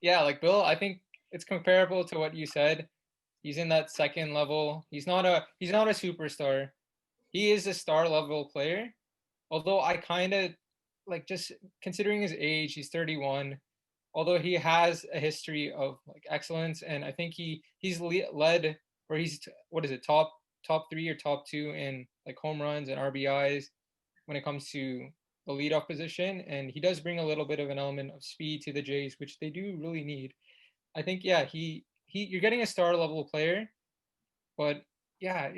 yeah, like Bill, I think it's comparable to what you said. He's in that second level. He's not a superstar. He is a star level player. Although I kind of like, just considering his age, he's 31. Although he has a history of like excellence, and I think led, or what is it, top 3 or top 2 in like home runs and RBIs when it comes to the leadoff position, and he does bring a little bit of an element of speed to the Jays, which they do really need. I think, yeah, he you're getting a star level player, but yeah,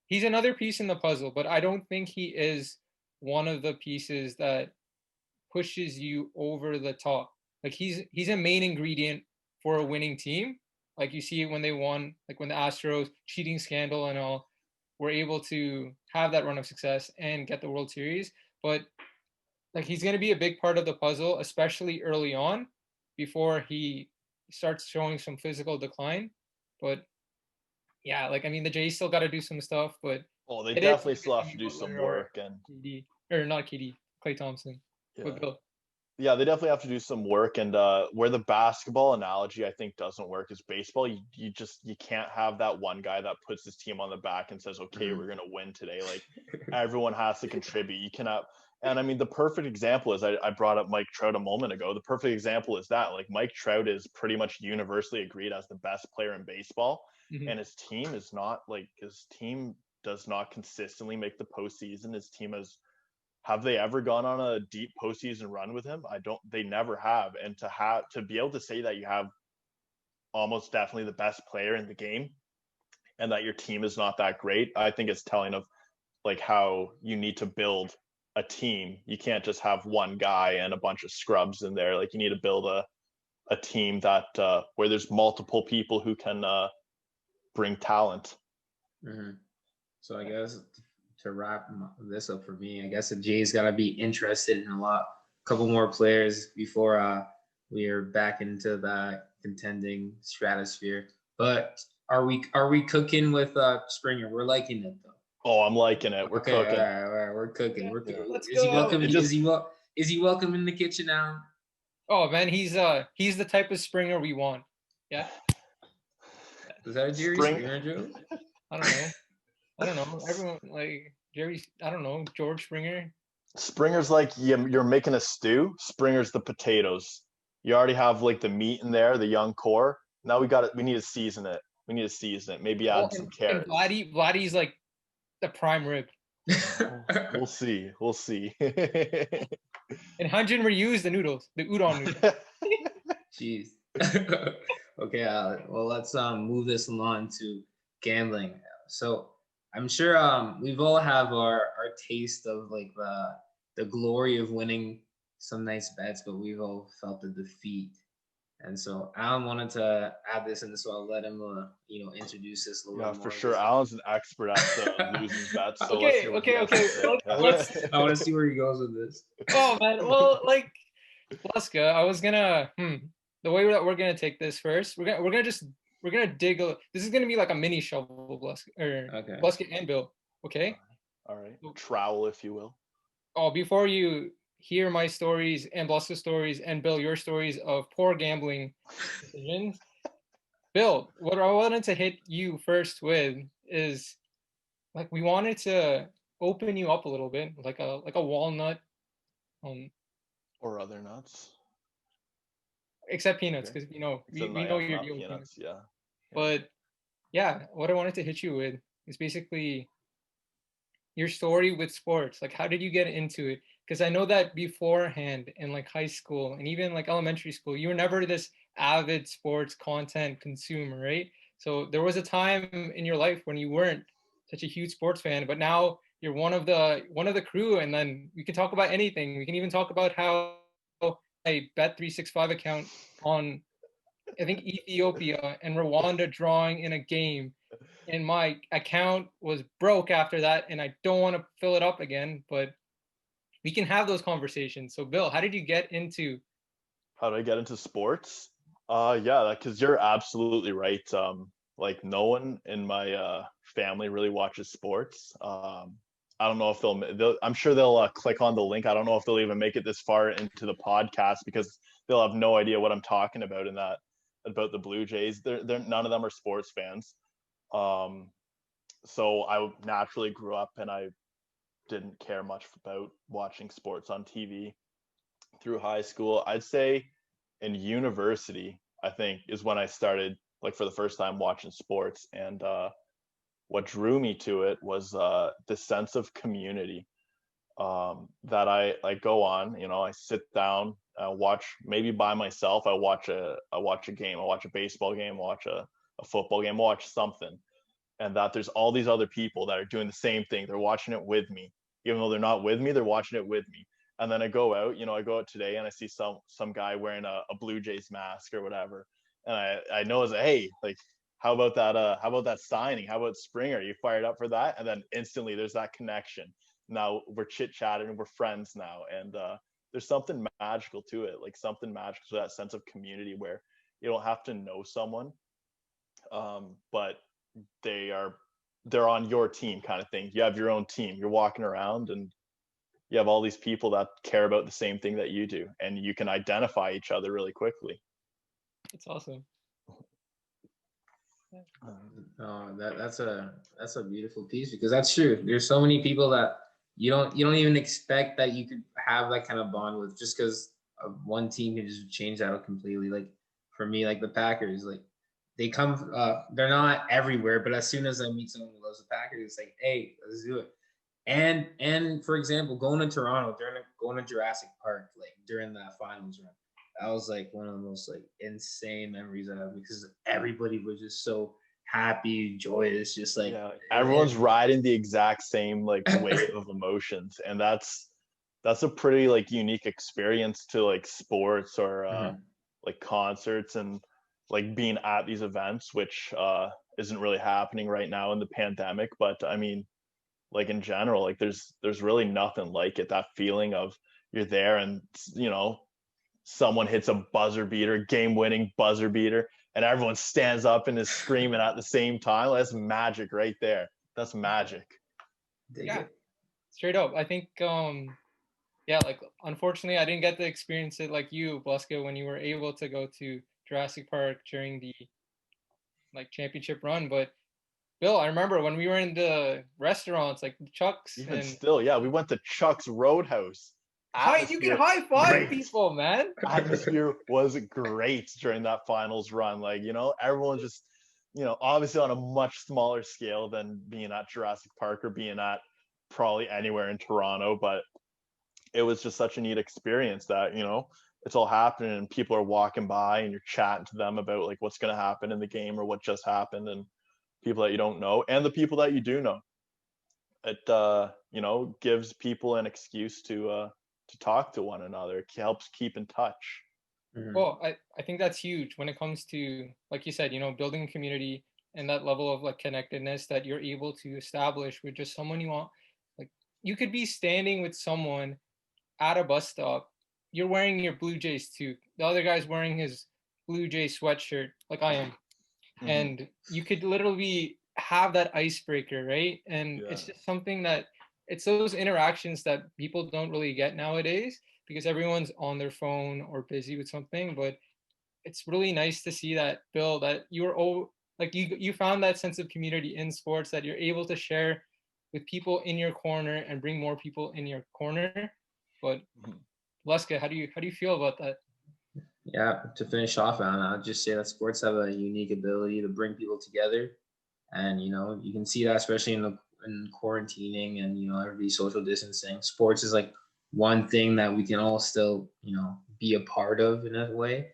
he's another piece in the puzzle, but I don't think he is one of the pieces that pushes you over the top. Like he's a main ingredient for a winning team. Like you see it when they won, like when the Astros cheating scandal and all were able to have that run of success and get the World Series. But like he's going to be a big part of the puzzle, especially early on, before he starts showing some physical decline. But yeah, like I mean, the Jays still got to do some stuff, but Oh, they it is definitely still have to do some Butler or work, and KD, or not KD, Clay Thompson. yeah. But Bill, Yeah, they definitely have to do some work. And where the basketball analogy I think doesn't work is baseball. You can't have that one guy that puts his team on the back and says, "Okay, we're gonna win today." Like everyone has to contribute. You cannot. And I mean, the perfect example is I brought up Mike Trout a moment ago. The perfect example is that like Mike Trout is pretty much universally agreed as the best player in baseball, mm-hmm. and his team does not consistently make the postseason. His team has have they ever gone on a deep postseason run with him? I don't. They never have. And to be able to say that you have almost definitely the best player in the game and that your team is not that great, I think it's telling of like how you need to build a team. You can't just have one guy and a bunch of scrubs in there. Like you need to build a team that where there's multiple people who can bring talent. Mm-hmm. So I guess to wrap this up for me, I guess the Jays got to be interested in a couple more players before we are back into the contending stratosphere. But are we cooking with Springer? We're liking it though. Oh, I'm liking it. We're Okay, all cooking. right, all right, we're cooking. Yeah, We're cooking. let's Is he go. welcome? Is he welcome in the kitchen now? Oh man, he's the type of Springer we want. Yeah. Is that a Jerry Springer joke? I don't know. I don't know. Everyone like Jerry. I don't know, George Springer. Springer's like you're making a stew. Springer's the potatoes. You already have like the meat in there, the young core. Now we got it. We need to season it. We need to season it. Maybe Oh, add some and carrots. Vladdy's like the prime rib. We'll see. We'll see. And Hanjin reused the noodles, the udon noodles. Jeez. Okay. Well, let's move this along to gambling. So I'm sure we've all have our taste of like the glory of winning some nice bets, but we've all felt the defeat. And so Alan wanted to add this in, so I'll let him introduce this a little Yeah, bit for more. sure. Alan's an expert at losing bets, so let's Okay, hear what he okay, has okay. to Let's. say. I want to see where he goes with this. Oh man, well, like Leska, I was gonna. The way that we're gonna take this first, we're gonna dig. This is gonna be like a mini shovel, Bleska, or Okay. Bleska and Bill. Okay. All right. Trowel, if you will. Oh, before you hear my stories and Bleska's stories and Bill your stories of poor gambling decisions, Bill, what I wanted to hit you first with is like we wanted to open you up a little bit, like a walnut, um, Or other nuts. except peanuts, Okay. because we Except not, know yeah, your not deal with peanuts. peanuts. Yeah. But yeah, what I wanted to hit you with is basically your story with sports. Like, how did you get into it? Because I know that beforehand in like high school and even like elementary school, you were never this avid sports content consumer, right? So there was a time in your life when you weren't such a huge sports fan, but now you're one of the crew, and then we can talk about anything. We can even talk about how a Bet365 account on, I think, Ethiopia and Rwanda drawing in a game, and my account was broke after that, and I don't want to fill it up again, but we can have those conversations. So Bill, how did you get into? How do I get into sports? Yeah, because you're absolutely right. Like no one in my family really watches sports. I don't know if I'm sure they'll click on the link. I don't know if they'll even make it this far into the podcast because they'll have no idea what I'm talking about about the Blue Jays. They're none of them are sports fans. So I naturally grew up and I didn't care much about watching sports on TV through high school. I'd say in university, I think, is when I started, like, for the first time watching sports. And what drew me to it was the sense of community that I go on. I sit down, watch, maybe by myself. I watch a game. I watch a baseball game. Watch a football game. Watch something, and that there's all these other people that are doing the same thing. They're watching it with me, even though they're not with me. They're watching it with me. And then I go out. I go out today and I see some guy wearing a Blue Jays mask or whatever, and I know, as hey, like, how about that? How about that signing? How about Springer? Are you fired up for that? And then instantly there's that connection. Now we're chit-chatting and we're friends now. And there's something magical to it, like something magical to that sense of community where you don't have to know someone, but they're on your team, kind of thing. You have your own team. You're walking around and you have all these people that care about the same thing that you do, and you can identify each other really quickly. It's awesome. That's a beautiful piece, because that's true. There's so many people that you don't even expect that you could have that kind of bond with, just because one team can just change that out completely. Like for me, like the Packers, like they come, they're not everywhere, but as soon as I meet someone who loves the Packers, it's like, hey, let's do it. And for example, going to Toronto, going to Jurassic Park, like during that finals run, that was like one of the most like insane memories I have, because everybody was just so happy, joyous, just like, yeah, everyone's riding the exact same like wave of emotions, and that's a pretty like unique experience to like sports or like concerts, and like being at these events, which isn't really happening right now in the pandemic. But I mean, like in general, like there's really nothing like it. That feeling of you're there and someone hits a buzzer beater, game-winning buzzer beater, and everyone stands up and is screaming at the same time. That's magic right there. That's magic. Yeah, straight up. I think yeah, like unfortunately I didn't get to experience it like you, Blasco, when you were able to go to Jurassic Park during the like championship run. But Bill, I remember when we were in the restaurants, like Chuck's, Even and still, yeah, we went to Chuck's Roadhouse. you can high five people, man. Atmosphere was great during that finals run. Like, everyone's just, obviously on a much smaller scale than being at Jurassic Park or being at probably anywhere in Toronto. But it was just such a neat experience that, it's all happening and people are walking by and you're chatting to them about like what's going to happen in the game or what just happened, and people that you don't know and the people that you do know. It, gives people an excuse to talk to one another. It helps keep in touch. Well, I think that's huge when it comes to, like you said, building community and that level of like connectedness that you're able to establish with just someone you want. Like you could be standing with someone at a bus stop, you're wearing your Blue Jays too. The other guy's wearing his Blue Jay sweatshirt, like I am. And you could literally have that icebreaker, right? And it's just something that it's those interactions that people don't really get nowadays because everyone's on their phone or busy with something. But it's really nice to see that, Bill, that you found that sense of community in sports, that you're able to share with people in your corner and bring more people in your corner. But Leska, how do you feel about that? Yeah, to finish off on, I'll just say that sports have a unique ability to bring people together, and you can see that especially in quarantining and everybody social distancing. Sports is like one thing that we can all still be a part of in a way,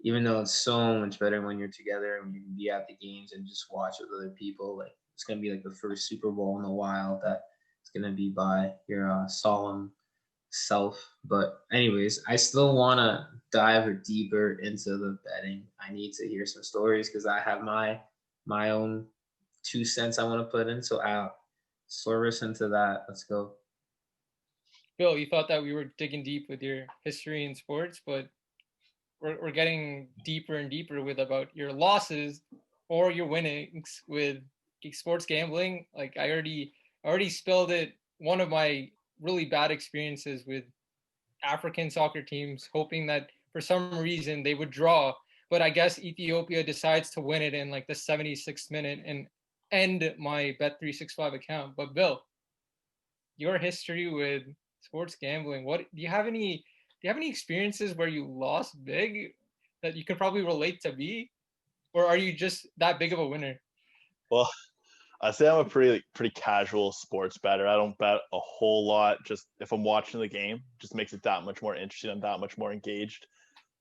even though it's so much better when you're together and you can be at the games and just watch with other people. Like it's gonna be like the first Super Bowl in a while that it's gonna be by your solemn self. But anyways, I still want to dive deeper into the betting. I need to hear some stories because I have my own 2 cents I want to put in. So I'll service into that. Let's go. Bill, you thought that we were digging deep with your history in sports, but we're getting deeper and deeper with about your losses or your winnings with sports gambling. Like I already spilled it. One of my really bad experiences with African soccer teams, hoping that for some reason they would draw, but I guess Ethiopia decides to win it in like the 76th minute and end my Bet365 account. But Bill, your history with sports gambling, what do you have any experiences where you lost big that you can probably relate to me? Or are you just that big of a winner? Well, I say I'm a pretty casual sports bettor. I don't bet a whole lot. Just if I'm watching the game, just makes it that much more interesting and that much more engaged.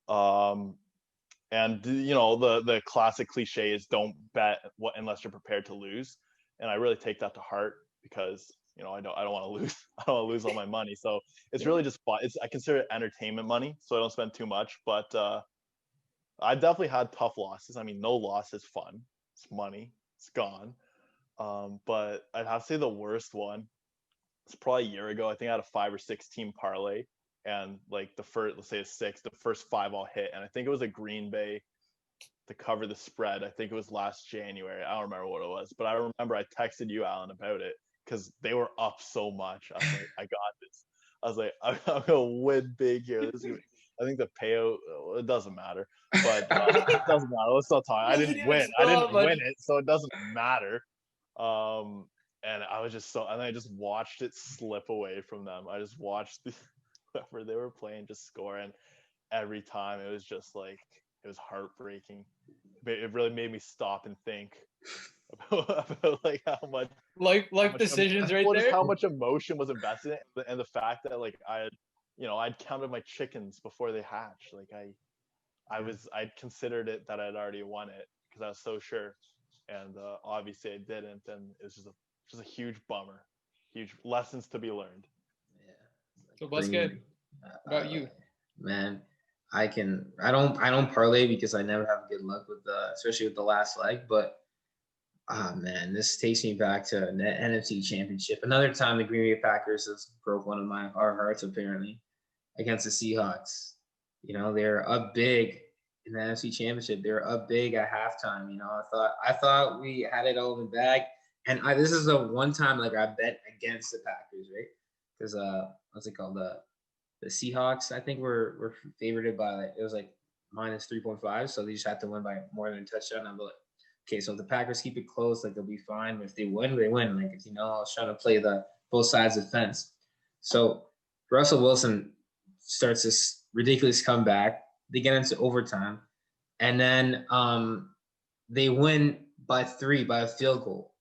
And you know, the classic cliche is don't bet unless you're prepared to lose. And I really take that to heart because, you know, I don't want to lose. I don't want to lose all my money. So it's really just fun. I consider it entertainment money, so I don't spend too much. But I definitely had tough losses. I mean, no loss is fun. It's money. It's gone. But I'd have to say the worst one, it's probably a year ago. I think I had a 5 or 6 team parlay, and like the first, let's say a 6, the first 5 all hit, and I think it was a Green Bay to cover the spread. I think it was last January. I don't remember what it was, but I remember I texted you, Alan, about it because they were up so much. I was like, I got this. I was like, I'm gonna win big here. I think the payout, it doesn't matter, but it doesn't matter. Let's not talk. I didn't win. I didn't win it, so it doesn't matter. And I was just and I just watched it slip away from them. I just watched whoever they were playing just score, and every time it was just like, it was heartbreaking. It really made me stop and think about like how much life decisions right there. How much emotion was invested in it, and the fact that like I'd counted my chickens before they hatched. Like I'd considered it that I'd already won it because I was so sure, and obviously I didn't, and it was just a huge bummer. Huge lessons to be learned. Yeah. So what's good about you? Man, I don't parlay because I never have good luck with especially with the last leg. But man, this takes me back to the NFC Championship. Another time the Green Bay Packers has broke one of our hearts apparently against the Seahawks. You know, they're up big in the NFC Championship. They're up big at halftime. You know, I thought we had it all in the bag. And this is the one time like I bet against the Packers, right? Because what's it called? The Seahawks, I think were favored by it was like minus 3.5, so they just have to win by more than a touchdown. I'm like, okay, so if the Packers keep it close, like they'll be fine. If they win, they win. Like, you know, I was trying to play the both sides of the fence. So Russell Wilson starts this ridiculous comeback. They get into overtime, and then they win by 3 by a field goal.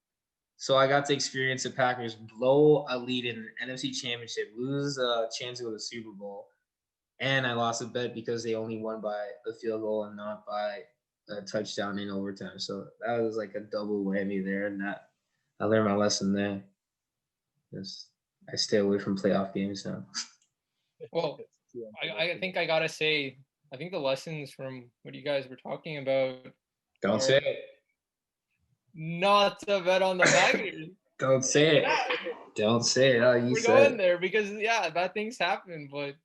So I got to experience the Packers blow a lead in the NFC Championship, lose a chance to go to the Super Bowl, and I lost a bet because they only won by a field goal and not by a touchdown in overtime. So that was like a double whammy there, and that I learned my lesson there. Just I stay away from playoff games now. Well, I think I gotta say, I think the lessons from what you guys were talking about. Don't say it. Not to bet on the Packers. Don't say it. Don't say it. Oh, you We're said going there because bad things happen, but